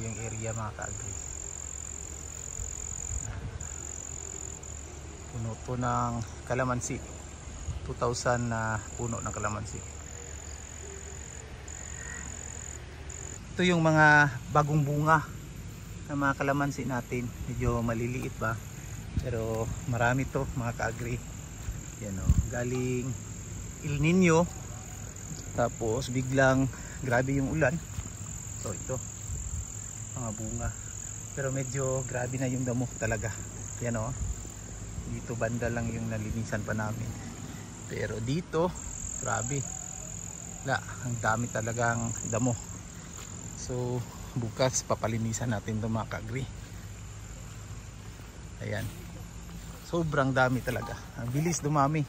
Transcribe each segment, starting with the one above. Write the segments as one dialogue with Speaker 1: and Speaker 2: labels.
Speaker 1: sariling area mga ka-agri. Puno to ng kalamansi, 2,000 na puno ng kalamansi. Ito yung mga bagong bunga ng mga kalamansi natin. Medyo maliliit ba, pero marami to mga ka-agri. Yan o, galing El Nino, tapos biglang grabe yung ulan. So ito mga bunga, pero medyo grabe na yung damo talaga. Yan o, dito banda lang yung nalinisan pa namin, pero dito grabe, ang dami talagang damo. So bukas papalinisan natin ito mga ka-agri. Ayan, sobrang dami talaga, ang bilis dumami.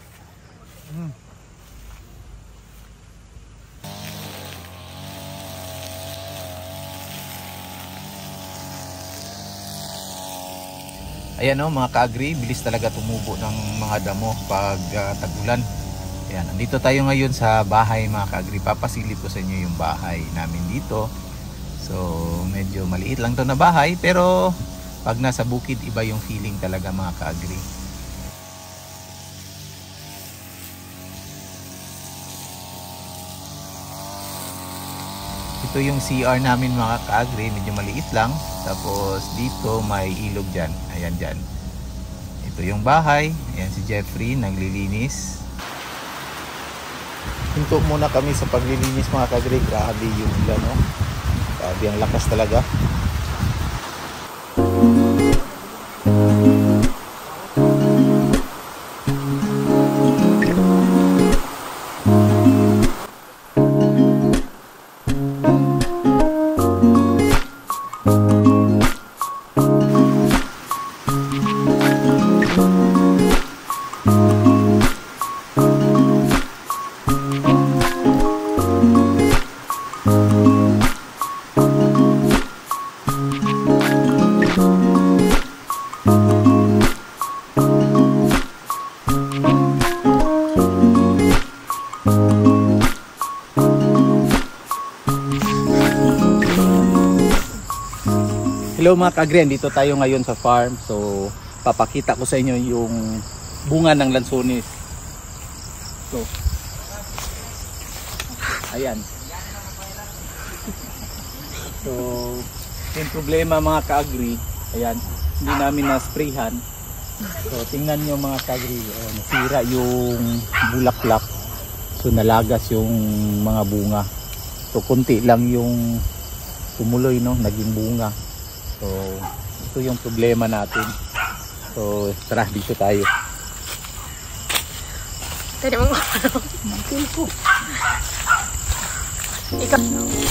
Speaker 1: Ayan o mga ka-agri, bilis talaga tumubo ng mga damo pag tag-ulan. Ayan, nandito tayo ngayon sa bahay mga ka-agri. Papasilip ko sa inyo yung bahay namin dito. So medyo maliit lang to na bahay, pero pag nasa bukid iba yung feeling talaga mga ka-agri. Ito yung CR namin mga ka-agri, medyo maliit lang. Tapos dito may ilog dyan. Ayan dyan. Ito yung bahay. Ayan si Jeffrey naglilinis. Hinto muna kami sa paglilinis mga ka-agri. Grabe yung ulan, no? Grabe ang lakas talaga. Hello mga ka-agri, dito tayo ngayon sa farm. So papakita ko sa inyo yung bunga ng lansones. So ayan. So yung problema mga ka-agri, ayan, hindi namin na-sprayhan. So tingnan nyo mga ka-agri, nasira yung bulaklak. So nalagas yung mga bunga. So kunti lang yung tumuloy, no, naging bunga. So ito yung problema natin. So tara, dito tayo.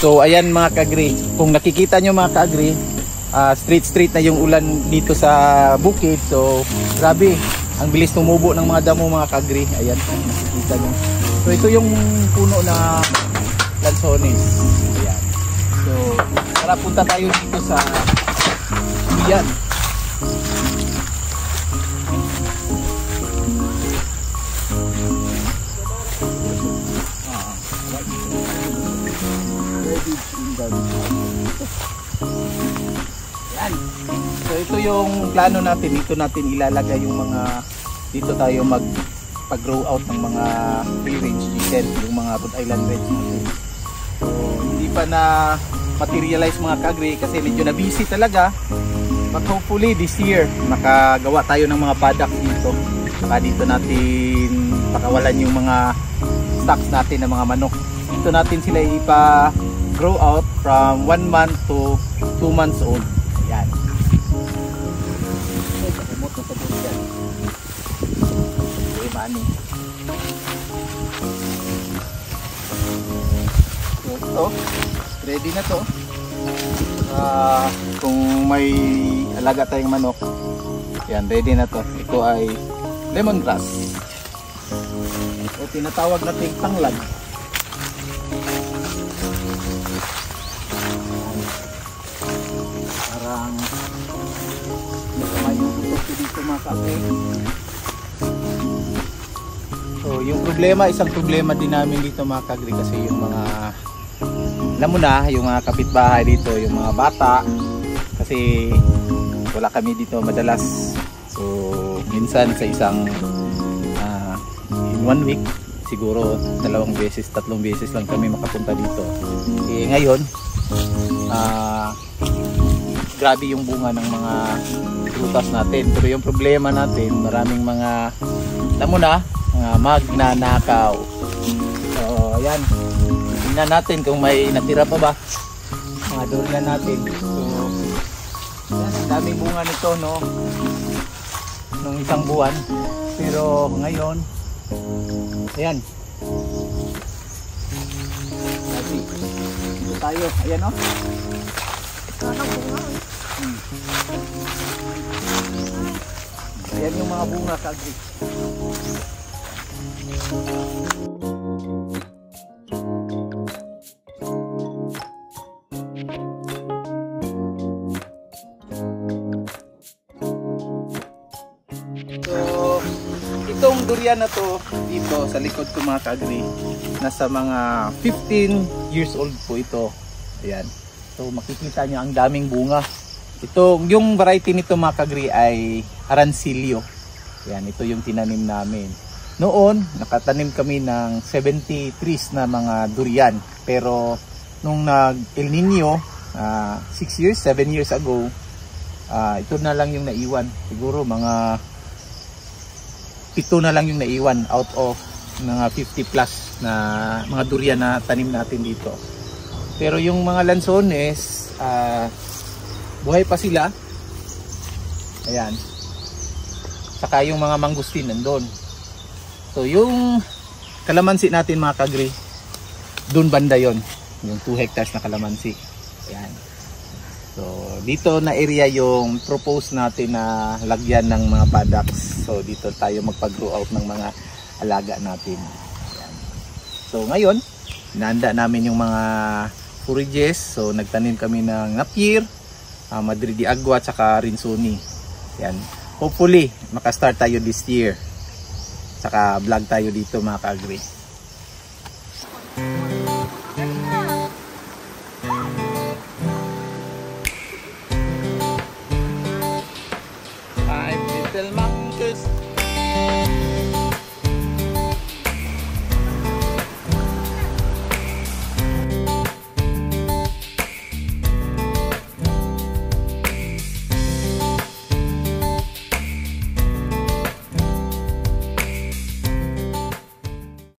Speaker 1: So ayan mga ka-agri, kung nakikita nyo mga ka-agri, straight na yung ulan dito sa bukid. So grabe, ang bilis tumubo ng mga damo mga ka-agri. Ayan, nakikita nyo. So ito yung puno na lansones. Ayan. So tara, punta tayo dito sa yan. Yan. So ito yung plano natin. Dito natin ilalagay yung mga, dito tayo pag-grow out ng mga free range chicken, yung mga Rhode Island Reds natin. So hindi pa na materialize mga ka-agri kasi medyo na busy talaga. But hopefully this year makagawa tayo ng mga products dito. Saka dito natin pakawalan yung mga stocks natin ng mga manok. Dito natin sila ipa-grow out from 1 month to 2 months old. Ayan. Kumot na sa buhay yan. Okay, mani. So ito, ready na to. Kung may alaga tayong manok, yan, ready na to. Ito ay lemongrass, o tinatawag nating tanglad. Parang masama yung tutok dito mga ka-agri. So yung problema, isang problema din namin dito mga ka-agri, kasi yung mga alam mo na, yung mga kapitbahay dito, yung mga bata, kasi wala kami dito madalas. So minsan sa isang in 1 week siguro 2 beses, 3 beses lang kami makapunta dito. Ngayon grabe yung bunga ng mga prutas natin, pero yung problema natin, maraming mga, alam mo na, mga magnanakaw. So ayan, tingnan natin kung may natira pa ba mga durian natin. So yan, ang daming bunga nito, no, nung isang buwan, pero ngayon ayan, dito tayo, ayan, no. Ayan yung mga bunga, ka-agri. So itong durian na to dito sa likod ko, mga ka-agri, nasa mga 15 years old po ito. Ayan. So makikita nyo ang daming bunga. Ito, yung variety nito, mga ka-agri, ay Arancillo. Yan, ito yung tinanim namin. Noon, nakatanim kami ng 70 trees na mga durian. Pero nung nag-El Nino, 6 years, 7 years ago, ito na lang yung naiwan. Siguro mga 7 na lang yung naiwan out of mga 50 plus na mga durian na tanim natin dito. Pero yung mga lansones, buhay pa sila. Ayan. Saka yung mga mangustin nandun. So yung kalamansi natin, mga ka-agri, dun banda yon, yung 2 hectares na kalamansi. Ayan. So dito na area yung propose natin na lagyan ng mga paddocks. So dito tayo magpag-grow out ng mga alaga natin. Ayan. So ngayon, inanda namin yung mga forages. So nagtanim kami ng Napier, Madrid de Agua, tsaka Rinsuni. Yan. Hopefully makastart tayo this year. Tsaka vlog tayo dito, mga ka-agri. Five little